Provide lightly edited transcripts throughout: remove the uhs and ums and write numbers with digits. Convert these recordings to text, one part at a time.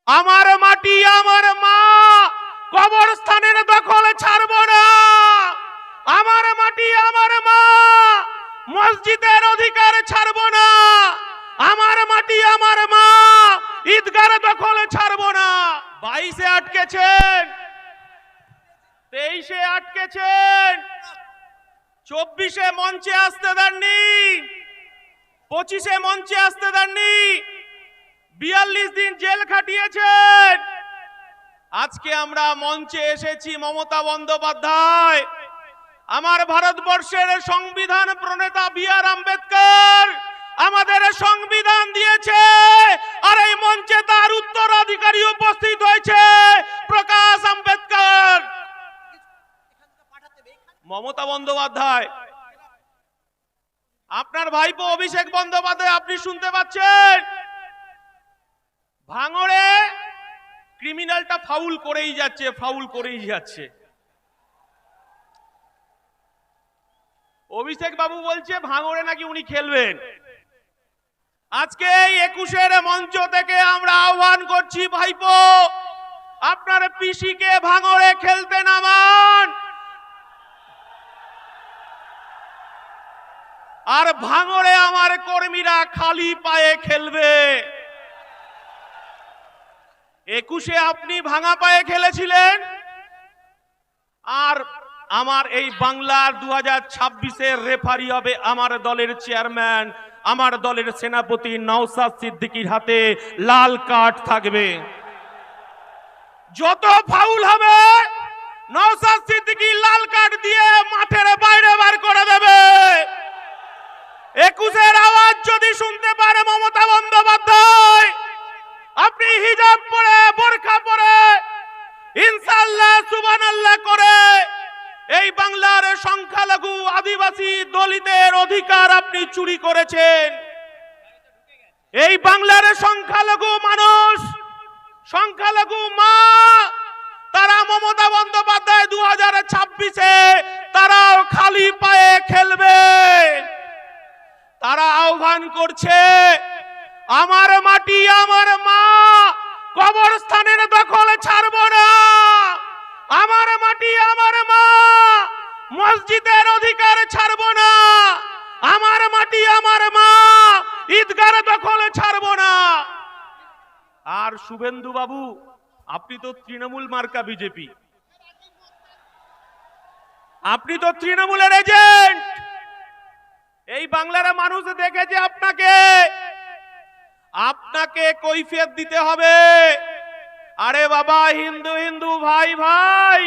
আমার মাটি আমার মা, কবরস্থানের দখল ছাড়বো না। আমার মাটি আমার মা, মসজিদের অধিকার ছাড়বো না। আমার মাটি আমার মা, ঈদগার দখল ছাড়বো না। 22-এ আটকেছেন, 23-এ আটকেছেন, 24-এ মঞ্চে আসতে দেননি, 25-এ মঞ্চে আসতে দেননি, 42 দিন জেল খাটিয়েছেন। আজকে আমরা মঞ্চে এসেছি মমতা বন্দ্যোপাধ্যায়, আমার ভারতবর্ষের সংবিধান প্রণেতা বি.আর. আম্বেদকর আমাদের সংবিধান দিয়েছে, আর এই মঞ্চে তার উত্তরাধিকারী উপস্থিত হয়েছে প্রকাশ আম্বেদকর। মমতা বন্দ্যোপাধ্যায়, আপনার ভাইপো অভিষেক বন্দ্যোপাধ্যায়, আপনি শুনতে পাচ্ছেন? ভাঙড়ে ক্রিমিনালটা ফাউল করেই যাচ্ছে, ফাউল করেই যাচ্ছে। অভিষেক বাবু বলছে ভাঙড়ে নাকি উনি খেলবেন। আজকে 21-এর মঞ্চ থেকে আমরা আহ্বান করছি, ভাইপো আপনার পিসিকে ভাঙড়ে খেলতে নামান, আর ভাঙড়ে আমার কর্মীরা খালি পায়ে খেলবে। 21-এ আপনি ভাঙা পায়ে খেলেছিলেন, আর আমার এই বাংলার 2026-এর রেফারি হবে আমার দলের চেয়ারম্যান, আমার দলের সেনাপতি নওশাদ সিদ্দিকীর হাতে লাল কার্ড থাকবে। যত ফাউল হবে নওশাদ সিদ্দিকী লাল কার্ড দিয়ে মাঠের বাইরে বার করে দেবে। 21-এর আওয়াজ যদি শুনতে পারে মমতা বন্দ্যোপাধ্যায়, আপনি হিজাব পরে, বোরখা পরে, ইনশাআল্লাহ সুবহানাল্লাহ করে এই বাংলার সংখ্যালঘু আদিবাসী দলিতের অধিকার আপনি চুরি করেছেন। এই বাংলার সংখ্যালঘু মানুষ, সংখ্যালঘু মা, তারা মমতা বন্দ্যোপাধ্যায় 2026-এ তারাও খালি পায়ে খেলবে। তারা আহ্বান করছে, আমার মাটি আমার মা, কবরস্থানের দখল ছাড়বো না। আমার মাটি আমার মা, মসজিদের অধিকার ছাড়বো না। আমার মাটি আমার মা, ঈদগার দখল ছাড়বো না। আর শুভেন্দু বাবু, আপনি তো তৃণমূল মার্কা বিজেপি, আপনি তো তৃণমূলের এজেন্ট। এই বাংলার মানুষ দেখেছে আপনাকে, আপনাকে কৈফিয়ত দিতে হবে। আরে বাবা, হিন্দু হিন্দু, ভাই ভাই,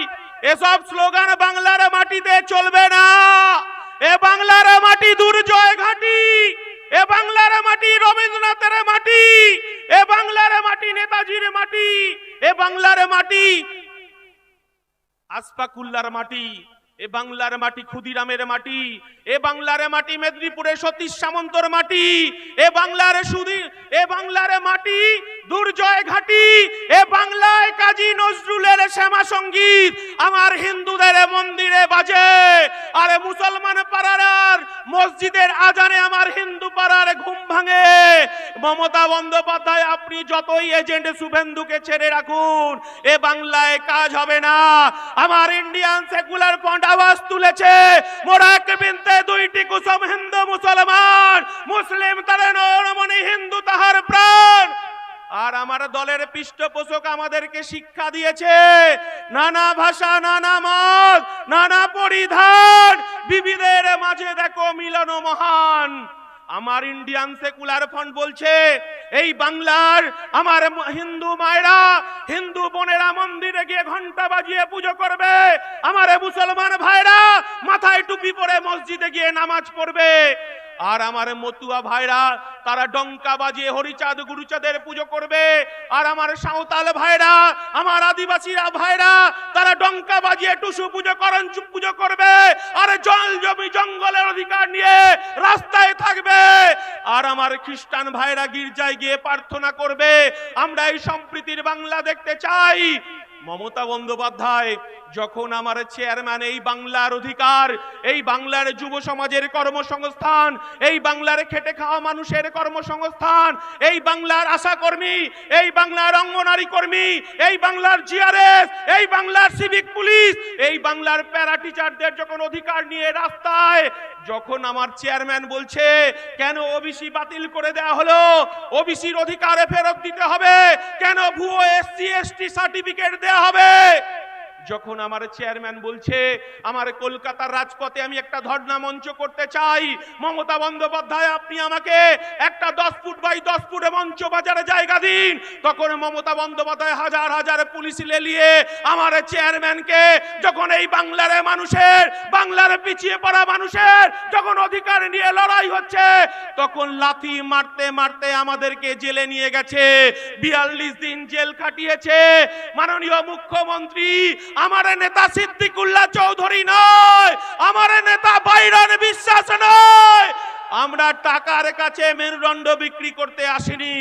এসব স্লোগান বাংলার মাটিতে চলবে না। এ বাংলার মাটি দুর্জয় ঘাঁটি, এ বাংলার মাটি রবীন্দ্রনাথের মাটি, এ বাংলার মাটি নেতাজির মাটি, এ বাংলার মাটি আশফাকুল্লাহর মাটি, এ বাংলার মাটি ক্ষুদিরামের মাটি, এ বাংলার মাটি মেদিনীপুরের সতীশ সামন্তর মাটি, এ বাংলার মাটি দুর্জয় ঘাটি, এ বাংলায় কাজী নজরুলের শ্যামা সঙ্গীত আমার হিন্দুদের মন্দিরে বাজে, আর মুসলমান পাড়ার মসজিদের আজানে আমার হিন্দু পাড়ার ঘুম ভাঙে। মমতা বন্দ্যোপাধ্যায়, আপনি যতই এজেন্ট শুভেন্দুকে ছেড়ে রাখুন, এ বাংলায় কাজ হবে না। আমার ইন্ডিয়ান সেকুলার ফ্রন্ট আওয়াজ তুলেছে, মোরা এক বিনতে দুইটি কুসুম, হিন্দু মুসলমান, মুসলিম তারে নয়নমণি, হিন্দু তাহার প্রাণ। আর আমার দলের পৃষ্ঠপোষক আমাদেরকে শিক্ষা দিয়েছে, নানা ভাষা, নানা মত, নানা পরিধান, বিবিধের মাঝে দেখো মিলন মহান। আমার ইন্ডিয়ান সেকুলার ফ্রন্ট বলছে, এই বাংলার আমার হিন্দু মায়েরা, হিন্দু বোনেরা মন্দিরে গিয়ে ঘন্টা বাজিয়ে পুজো করবে, আমার মুসলমান ভাইরা মাথায় টুপি পরে মসজিদে গিয়ে নামাজ পড়বে, আর আমার মতুয়া ভাইরা তারা ডঙ্কা বাজিয়ে হরিচাঁদ গুরুচাঁদের পুজো করবে, আর আমার সাঁওতাল ভাইরা, আমার আদিবাসীরা ভাইরা তারা ডঙ্কা বাজিয়ে টুসু পুজো, করঞ্চু পুজো করবে, আর জল জমি জঙ্গলের অধিকার নিয়ে রাস্তায় থাকবে, আর আমার খ্রিস্টান ভাইরা গির্জায় গিয়ে প্রার্থনা করবে। আমরা এই সম্প্রীতির বাংলা দেখতে চাই। মমতা বন্দ্যোপাধ্যায়, যখন আমার চেয়ারম্যান এই বাংলার অধিকার, এই বাংলার যুব সমাজের কর্মসংস্থান, এই বাংলার খেটে খাওয়া মানুষের কর্মসংস্থান, এই বাংলার আশা কর্মী, এই বাংলার অঙ্গনারী কর্মী, এই বাংলার জিআরএস, এই বাংলার সিভিক পুলিশ, এই বাংলার প্যারা টিচারদের যখন অধিকার নিয়ে রাস্তায়, যখন আমার চেয়ারম্যান বলছে কেন ওবিসি বাতিল করে দেওয়া হলো, ওবিসির অধিকারে ফেরত দিতে হবে, কেন ভুয়ো এসসি এসটি সার্টিফিকেট দেওয়া হবে, যখন আমার চেয়ারম্যান বলছে আমার কলকাতার রাজপথে আমি একটা ধর্ণা মঞ্চ করতে চাই, মমতা বন্দ্যোপাধ্যায় আপনি আমাকে একটা 10 ফুট বাই 10 ফুটে মঞ্চ বাজারে জায়গা দিন, তখন মমতা বন্দ্যোপাধ্যায় হাজার হাজার পুলিশ লেলিয়ে আমার চেয়ারম্যানকে, যখন এই বাংলার মানুষের, বাংলার পিছিয়ে পড়া মানুষের যখন অধিকার নিয়ে লড়াই হচ্ছে, তখন লাথি মারতে মারতে আমাদেরকে জেলে নিয়ে গেছে, 42 দিন জেল কাটিয়েছে। মাননীয় মুখ্যমন্ত্রী, আমার নেতা সিদ্দিকুল্লাহ চৌধুরী নয়, আমার নেতা বাইরন বিশ্বাস নয়, আমরা টাকার কাছে মেরুদণ্ড বিক্রি করতে আসিনি।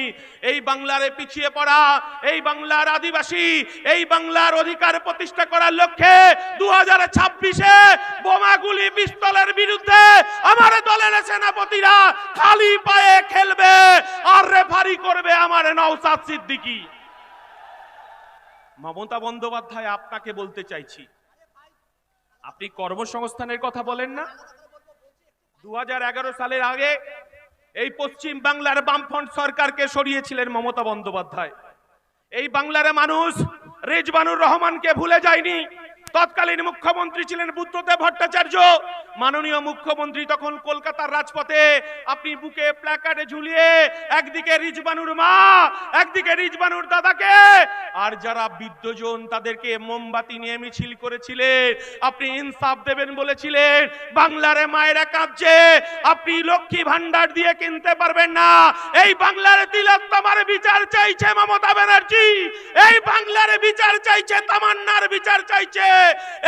এই বাংলার পিছিয়ে পড়া, এই বাংলার আদিবাসী, এই বাংলার অধিকার প্রতিষ্ঠা করার লক্ষ্যে 2026-এ বোমাগুলি পিস্তলের বিরুদ্ধে আমার দলের সেনাপতিরা খালি পায়ে খেলবে আর রেফারি করবে আমার নওশাদ সিদ্দিকী। মমতা বন্দ্যোপাধ্যায়, আপনাকে বলতে চাইছি, আপনি কর্মসংস্থানের কথা বলেন না? 2011 সালের আগে এই পশ্চিম বাংলার বামফ্রন্ট সরকারকে সরিয়েছিলেন মমতা বন্দ্যোপাধ্যায়। এই বাংলার মানুষ রেজবানুর রহমানকে ভুলে যায়নি। তৎকালীন মুখ্যমন্ত্রী ছিলেন বুদ্ধদেব ভট্টাচার্য। মাননীয় মুখ্যমন্ত্রী তখন কলকাতার রাজপথে আপনি বুকে প্ল্যাকার্ডে ঝুলিয়ে একদিকে রিজবানুর মা, একদিকে রিজবানুর দাদাকে, আর যারা বৃদ্ধজন তাদেরকে মোমবাতি নিয়ে মিছিল করেছিলেন। আপনি ইনসাফ দেবেন বলেছিলেন, বাংলার মায়েরা কাঁদছে, আপনি লক্ষ্মী ভান্ডার দিয়ে কিনতে পারবেন না। এই বাংলার তিলোত্তমার বিচার চাইছে মমতা ব্যানার্জি, এই বাংলার বিচার চাইছে, তামান্নার বিচার চাইছে,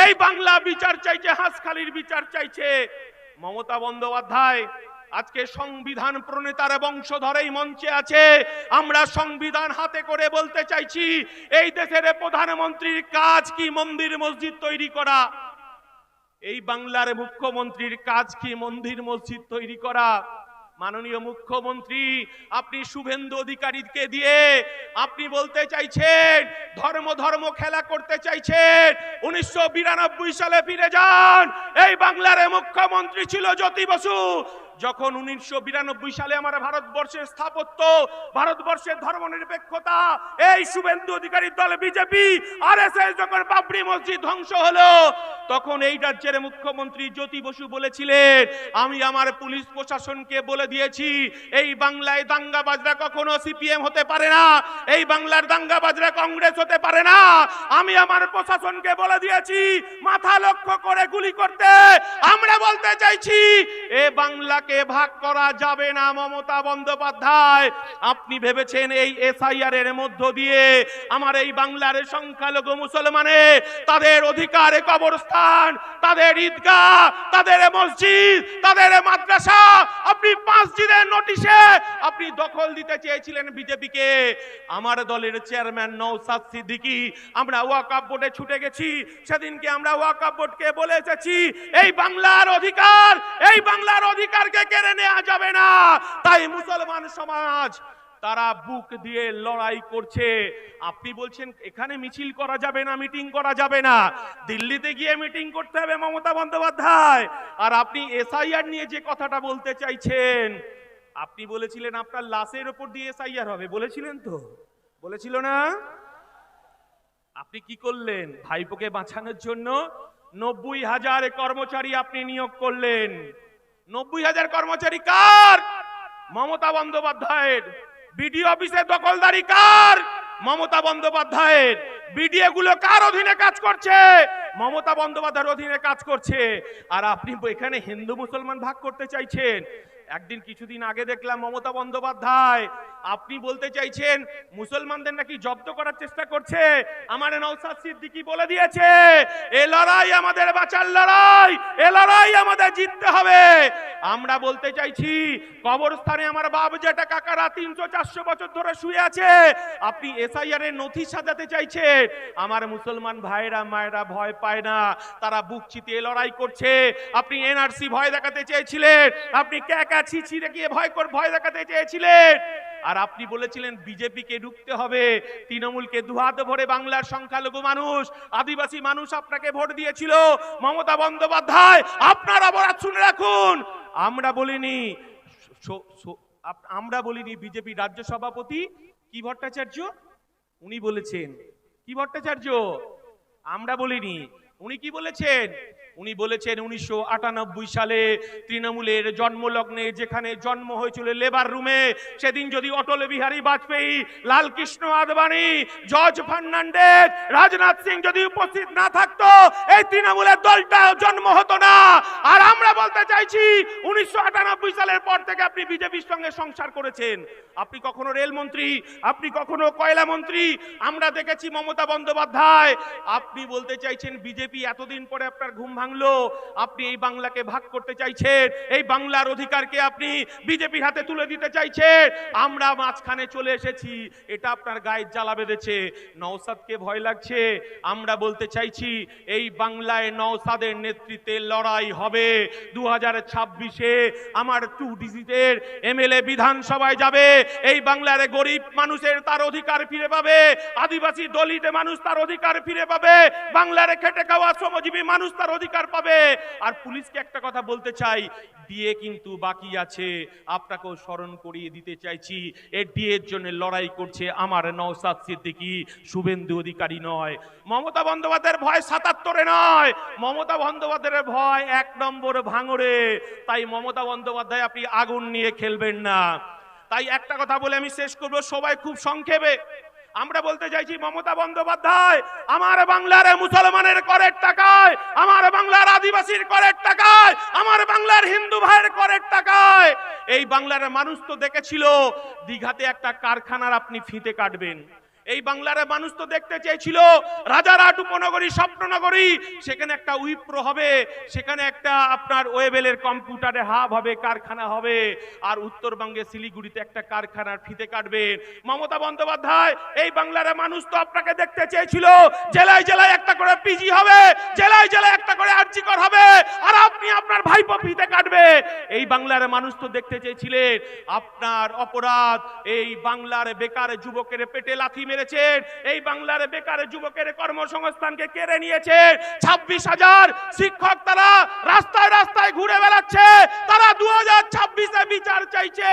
এই বাংলা বিচার চাইছে, হাঁসখালির বিচার চাইছে। মমতা বন্দ্যোপাধ্যায় আজকে সংবিধান প্রণেতার বংশধর এই মঞ্চে আছে। আমরা সংবিধান হাতে করে বলতে চাইছি, এই দেশের প্রধানমন্ত্রীর কাজ কি মন্দির মসজিদ তৈরি করা? এই বাংলার মুখ্যমন্ত্রীর কাজ কি মন্দির মসজিদ তৈরি করা? মাননীয় মুখ্যমন্ত্রী, আপনি শুভেন্দু অধিকারীকে দিয়ে আপনি বলতে চাইছেন ধর্ম ধর্ম খেলা করতে চাইছেন। 1992 সালে ফিরে যান। এই বাংলার মুখ্যমন্ত্রী ছিল জ্যোতি বসু। যখন 1992 সালে আমার ভারতবর্ষের স্থাপত্য, ভারতবর্ষের ধর্মনিরপেক্ষতা, এই শুভেন্দু অধিকারীর দল বিজেপি আরএসএস যখন বাবরি মসজিদ ধ্বংস হলো, তখন এই রাজ্যের মুখ্যমন্ত্রী জ্যোতি বসু বলেছিলেন, আমি আমার পুলিশ প্রশাসনকে বলে দিয়েছি এই বাংলায় দাঙ্গাবাজরা কখনো সিপিএম হতে পারে না, এই বাংলার দাঙ্গাবাজরা কংগ্রেস হতে পারে না। আমি আমার প্রশাসনকে বলে দিয়েছি মাথা লক্ষ্য করে গুলি করতে। আমরা বলতে চাইছি এ বাংলা কে ভাগ করা যাবে না। মমতা বন্দ্যোপাধ্যায়, আপনি ভেবেছেন এই এসআইআর এর মধ্য দিয়ে আমার এই বাংলার সংখ্যালঘু মুসলমানে তাদের অধিকারে কবরস্থান, তাদের ঈদগাহ, তাদের মসজিদ, তাদের মাদ্রাসা আপনি 5 দিনের নোটিশে আপনি দখল দিতে চেয়েছিলেন বিজেপিকে। আমার দলের চেয়ারম্যান নওশাদ সিদ্দিকী, আমরা ওয়াকফ বোর্ডে ছুটে গেছি। সেদিনকে আমরা ওয়াকফ বোর্ডকে বলে এসেছি এই বাংলার অধিকার, এই বাংলার অধিকারকে কেড়ে নেওয়া যাবে না। তাই মুসলমান সমাজ তারা বুক দিয়ে লড়াই করছে। আপনি বলছেন এখানে মিছিল করা যাবে না, মিটিং করা যাবে না, দিল্লিতে গিয়ে মিটিং করতে হবে মমতা বন্দ্যোপাধ্যায়। আর আপনি এসআইআর নিয়ে যে কথাটা বলতে চাইছেন, আপনি বলেছিলেন আপনার লাশের উপর দিয়ে এসআইআর হবে, বলেছিলেন তো? বলেছিল না? আপনি কি করলেন? ভাইপোকে বাঁচানোর জন্য 90,000 কর্মচারী আপনি নিয়োগ করলেন। 90,000 কর্মচারী কার? মমতা বন্দ্যোপাধ্যায়ের। বিডিও অফিসে দখলদারি কার? মমতা বন্দ্যোপাধ্যায়ের। বিডিএ গুলো কার অধীনে কাজ করছে? মমতা বন্দ্যোপাধ্যায়ের অধীনে কাজ করছে। আর আপনি এখানে হিন্দু মুসলমান ভাগ করতে চাইছেন। একদিন কিছুদিন আগে দেখলাম মমতা বন্দ্যোপাধ্যায় আপনি বলতে চাইছেন মুসলমানদের নাকি জব্দ করার চেষ্টা করছে। আমার নওশাদ সিদ্দিকী বলে দিয়েছে এ লড়াই আমাদের বাঁচার লড়াই, এ লড়াই আমাদের জিততে হবে। আমরা বলতে চাইছি কবরস্থানে আমার বাপ জেঠা কাকারা 300-400 বছর ধরে শুয়ে আছে, আপনি এসআইআর এর নথি সাজাতে চাইছেন। আমার মুসলমান ভাইরা মায়েরা ভয় পায় না, তারা বুক চিতিয়ে লড়াই করছে। আপনি এনআরসি ভয় দেখাতে চেয়েছিলেন, আপনি ক্যাকা ছিছি দেখিয়ে ভয় দেখাতে চেয়েছিলেন। আর আপনি বলেছিলেন বিজেপিকে রুখতে হবে, তৃণমূলকে দুহাত ভরে বাংলার সংখ্যালঘু মানুষ আদিবাসী মানুষ আপনাকে ভোট দিয়েছিল। মমতা বন্দ্যোপাধ্যায় আপনার অপরাধ শুনে রাখুন, আমরা বলিনি বিজেপি রাজ্য সভাপতি কি ভট্টাচার্য, উনি বলেছেন কি ভট্টাচার্য, আমরা বলিনি। উনি কি বলেছেন? উনি বলেছেন 1998 সালে তৃণমূলের জন্মলগ্নে যেখানে জন্ম হয়েছিল লেবার রুমে, সেদিন যদি অটল বিহারী বাজপেয়ী, লালকৃষ্ণ আদবানি, জর্জ ফার্নান্ডেজ, রাজনাথ সিং যদি উপস্থিত না থাকতো এই তৃণমূলের দলটা জন্ম হতো না। আর আমরা বলতে চাইছি 1998 সালের পর থেকে আপনি বিজেপির সঙ্গে সংসার করেছেন। আপনি কখনো রেলমন্ত্রী, আপনি কখনো কয়লা মন্ত্রী, আমরা দেখেছি মমতা বন্দ্যোপাধ্যায়। আপনি বলতে চাইছেন বিজেপি এতদিন পরে আপনার ঘুম ভাঙলো, আপনি এই বাংলাকে ভাগ করতে চাইছেন, এই বাংলার অধিকারকে আপনি বিজেপির হাতে তুলে দিতে চাইছেন। আমরা মাঝখানে চলে এসেছি, এটা আপনার গায়ে জ্বালা বেঁধেছে। নওশাদকে ভয় লাগছে। আমরা বলতে চাইছি এই বাংলায় নওশাদের নেতৃত্বে লড়াই হবে। 2026-এ আমার 2 ডিজিটের এমএলএ বিধানসভায় যাবে। এই বাংলার গরিব মানুষের তার অধিকার ফিরে পাবে, আদিবাসী দলিত মানুষ তার অধিকার ফিরে পাবে, বাংলার খেটে খাওয়া শ্রমজীবী মানুষ তার অধিকার পাবে। আর পুলিশকে একটা কথা বলতে চাই, ডিএ কিন্তু বাকি আছে, আপনাকেও স্মরণ করিয়ে দিতে চাইছি এই ডিএর জন্য লড়াই করছে আমার নওশাদ সিদ্দিকী, শুভেন্দু অধিকারী নয়। মমতা বন্দ্যোপাধ্যায়ের ভয় 77-এ নয়, মমতা বন্দ্যোপাধ্যায়ের ভয় 1 নম্বর ভাঙড়ে। তাই মমতা বন্দ্যোপাধ্যায় আপনি আগুন নিয়ে খেলবেন না। তাই একটা কথা বলে আমি শেষ করব, সবাই খুব সংক্ষেপে। আমরা বলতে চাইছি মমতা বন্দ্যোপাধ্যায় আমার বাংলার মুসলমানের করের টাকায়, আমার বাংলার আদিবাসীর করের টাকায়, আমার বাংলার হিন্দু ভাইয়ের করের টাকায় এই বাংলার মানুষ তো দেখেছিল দীঘাতে একটা কারখানার আপনি ফিতে কাটবেন। এই বাংলার মানুষ তো দেখতে চেয়েছিল রাজারহাট উপনগরী স্বপ্ননগরী, সেখানে একটা উইপ্রো হবে, সেখানে একটা আপনার ওয়েবেলের কম্পিউটারে হাব হবে, কারখানা হবে। আর উত্তরবঙ্গে শিলিগুড়িতে একটা কারখানার ফিতে কাটবেন। মমতা বন্দ্যোপাধ্যায় এই বাংলার মানুষ তো আপনাকে দেখতে চেয়েছিল জেলায় জেলায় একটা করে পিজি হবে, জেলায় জেলায় একটা করে আরজিকর হবে, আর আপনি আপনার ভাইপো ফিতে কাটবে। এই বাংলার মানুষ তো দেখতে চেয়েছিলেন আপনার অপরাধ এই বাংলার বেকার যুবকের পেটে লাথি মেরেছেন, এই বাংলার বেকার যুবকের কর্মসংস্থানকে কেড়ে নিয়েছেন। 26,000 শিক্ষক তারা রাস্তায় রাস্তায় ঘুরে বেড়াচ্ছে, তারা 2026-এ বিচার চাইছে।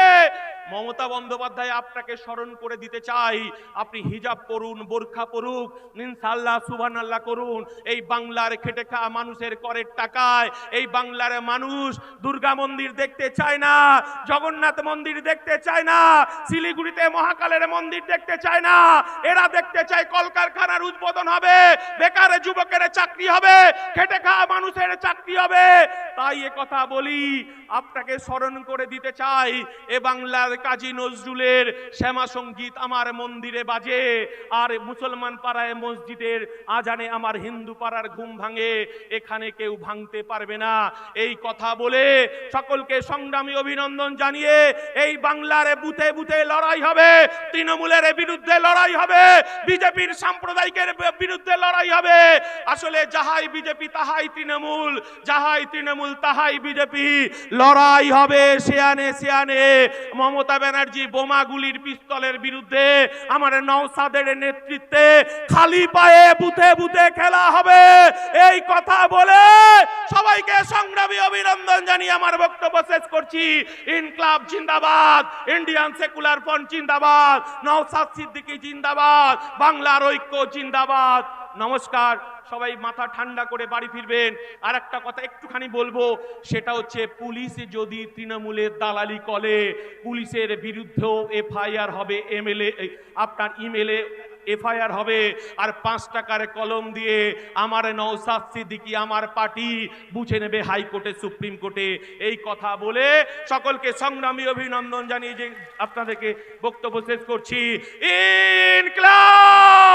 মমতা বন্দ্যোপাধ্যায় আপনাকে স্মরণ করে দিতে চাই, আপনি হিজাব পরুন, বোরখা পরুক, ইনশাআল্লাহ সুবহানাল্লাহ করুন। এই বাংলার খেটে খাওয়া মানুষের করের টাকায় এই বাংলার মানুষ দুর্গা মন্দির দেখতে চায় না, জগন্নাথ মন্দির দেখতে চায় না, শিলিগুড়িতে মহাকালের মন্দির দেখতে চায় না। এরা দেখতে চায় কলকারখানার উদ্বোধন হবে, বেকার যুবকের চাকরি হবে, খেটে খাওয়া মানুষের চাকরি হবে। তাই এ কথা বলি, আপনাকে স্মরণ করে দিতে চাই এ বাংলার কাজী নজরুলের শ্যামা সঙ্গীত আমার মন্দিরে বাজে, আর মুসলমান পাড়ায় মসজিদের আজানে আমার হিন্দু পাড়ার ঘুম ভাঙে, এখানে কেউ ভাঙতে পারবে না। এই কথা বলে সকলকে সংগ্রামী অভিনন্দন জানিয়ে এই বাংলার বুথে বুথে লড়াই হবে, তৃণমূলের বিরুদ্ধে লড়াই হবে, বিজেপির সাম্প্রদায়িকের বিরুদ্ধে লড়াই হবে। আসলে যাহাই বিজেপি তাহাই তৃণমূল, যাহাই তৃণমূল তাহাই বিজেপি। লড়াই হবে সেয়ানে সেয়ানে। মমতা ব্যানার্জি বোমাগুলির পিস্তলের বিরুদ্ধে আমার নওশাদের নেতৃত্বে খালি পায়ে বুথে বুথে খেলা হবে। এই কথা বলে সবাইকে সংগ্রামী অভিনন্দন জানিয়ে আমার বক্তব্য শেষ করছি। ইনকলাব জিন্দাবাদ, ইন্ডিয়ান সেকুলার ফ্রন্ট জিন্দাবাদ, নওশাদ সিদ্দিকী জিন্দাবাদ, বাংলার ঐক্য জিন্দাবাদ। নমস্কার, সবাই মাথা ঠান্ডা করে বাড়ি ফিরবেন। আর একটা কথা একটুখানি বলবো, সেটা হচ্ছে পুলিশ যদি তৃণমূলের দালালি করে পুলিশের বিরুদ্ধেও এফআইআর হবে, এমএলএ আপনার ইমেলে এফআইআর হবে, আর 5 টাকার কলম দিয়ে আমার নওশাদ সিদ্দিকী আমার পার্টি বুঝে নেবে হাইকোর্টে, সুপ্রিম কোর্টে। এই কথা বলে সকলকে সংগ্রামী অভিনন্দন জানিয়ে যে আপনাদেরকে বক্তব্য শেষ করছি। ইনকলাব।